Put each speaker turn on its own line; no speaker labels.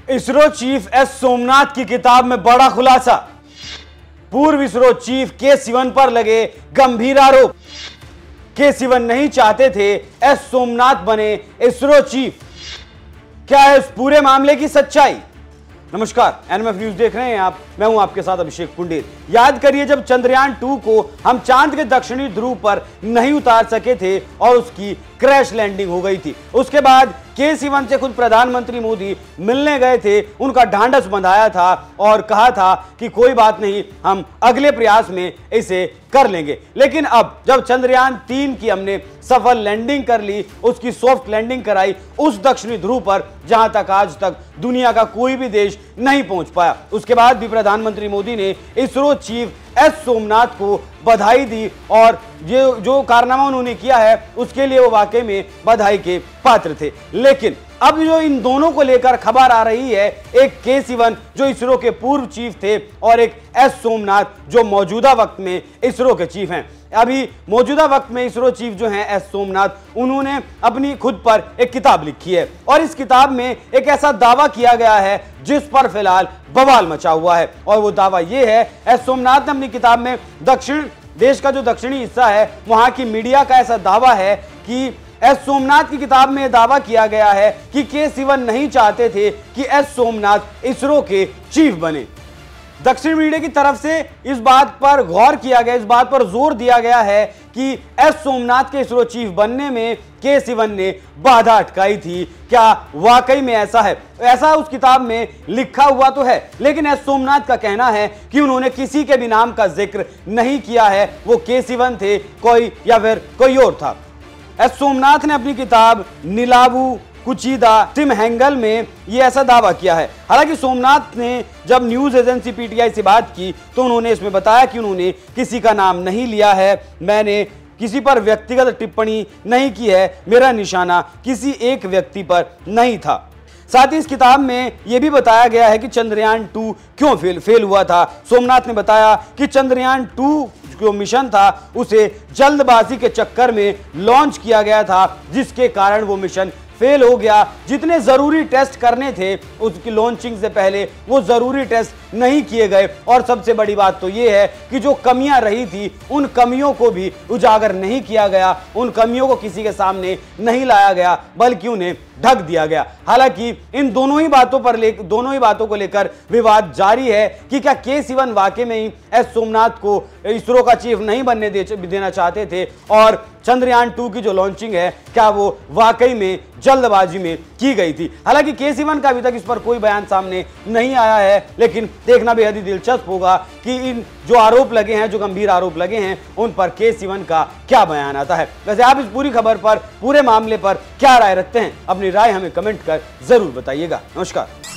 ISRO chief S Somnath की किताब में बड़ा खुलासा। पूर्व इसरो चीफ के सिवन पर लगे गंभीर आरोप। के सिवन नहीं चाहते थे एस सोमनाथ बने इसरो चीफ। क्या है इस पूरे मामले की सच्चाई? नमस्कार, एनएमएफ न्यूज देख रहे हैं आप। मैं हूं आपके साथ अभिषेक पुंडेर। याद करिए जब चंद्रयान 2 को हम चांद के दक्षिणी ध्रुव पर नहीं उतार सके थे और उसकी क्रैश लैंडिंग हो गई थी, उसके बाद के सिवन से खुद प्रधानमंत्री मोदी मिलने गए थे, उनका ढांढस बंधाया था और कहा था कि कोई बात नहीं, हम अगले प्रयास में इसे कर लेंगे। लेकिन अब जब चंद्रयान 3 की हमने सफल लैंडिंग कर ली, उसकी सॉफ्ट लैंडिंग कराई उस दक्षिणी ध्रुव पर जहां तक आज तक दुनिया का कोई भी देश नहीं पहुंच पाया, उसके बाद भी प्रधानमंत्री मोदी ने इसरो चीफ एस सोमनाथ को बधाई दी और जो कारनामा उन्होंने किया है उसके लिए वो वाकई में बधाई के पात्र थे। लेकिन अब जो इन दोनों को लेकर खबर आ रही है, एक के सिवन जो इसरो के पूर्व चीफ थे और एक एस सोमनाथ जो मौजूदा वक्त में इसरो के चीफ हैं। अभी मौजूदा वक्त में इसरो चीफ जो हैं एस सोमनाथ, उन्होंने अपनी खुद पर एक किताब लिखी है और इस किताब में एक ऐसा दावा किया गया है जिस पर फिलहाल बवाल मचा हुआ है। और वो दावा ये है, एस सोमनाथ ने अपनी किताब में देश का जो दक्षिणी हिस्सा है वहां की मीडिया का ऐसा दावा है कि एस सोमनाथ की किताब में दावा किया गया है कि के सिवन नहीं चाहते थे कि एस सोमनाथ इसरो के चीफ बने। दक्षिण मीडिया की तरफ से इस बात पर गौर किया गया, इस बात पर जोर दिया गया है कि एस सोमनाथ के इसरो चीफ बनने में के सिवन ने बाधा अटकाई थी। क्या वाकई में ऐसा है? ऐसा उस किताब में लिखा हुआ तो है, लेकिन एस सोमनाथ का कहना है कि उन्होंने किसी के भी नाम का जिक्र नहीं किया है, वो के सिवन थे कोई या फिर कोई और था। एस सोमनाथ ने अपनी किताब नीलाबू कुचीदा टिम हैंगल में ये ऐसा दावा किया है। हालांकि सोमनाथ ने जब न्यूज एजेंसी पीटीआई से बात की तो उन्होंने इसमें बताया कि उन्होंने किसी का नाम नहीं लिया है, मैंने किसी पर व्यक्तिगत टिप्पणी नहीं की है, मेरा निशाना किसी एक व्यक्ति पर नहीं था। साथ ही इस किताब में यह भी बताया गया है कि चंद्रयान 2 क्यों फेल हुआ था। सोमनाथ ने बताया कि चंद्रयान 2 जो मिशन था उसे जल्दबाजी के चक्कर में लॉन्च किया गया था, जिसके कारण वो मिशन फेल हो गया। जितने जरूरी टेस्ट करने थे उसकी लॉन्चिंग से पहले वो जरूरी टेस्ट नहीं किए गए और सबसे बड़ी बात तो ये है कि जो कमियां रही थी उन कमियों को भी उजागर नहीं किया गया, उन कमियों को किसी के सामने नहीं लाया गया, बल्कि उन्हें ढक दिया गया। हालांकि इन दोनों ही बातों को लेकर विवाद जारी है कि क्या के सिवन वाकई में ही एस सोमनाथ को इसरो का चीफ नहीं बनने देना चाहते थे और चंद्रयान 2 की जो लॉन्चिंग है क्या वो वाकई में जल्दबाजी में की गई थी। हालांकि के सिवन का अभी तक इस पर कोई बयान सामने नहीं आया है, लेकिन देखना बेहद ही दिलचस्प होगा कि इन जो आरोप लगे हैं, जो गंभीर आरोप लगे हैं, उन पर के सिवन का क्या बयान आता है। वैसे आप इस पूरी खबर पर, पूरे मामले पर क्या राय रखते हैं? अपनी राय हमें कमेंट कर जरूर बताइएगा। नमस्कार।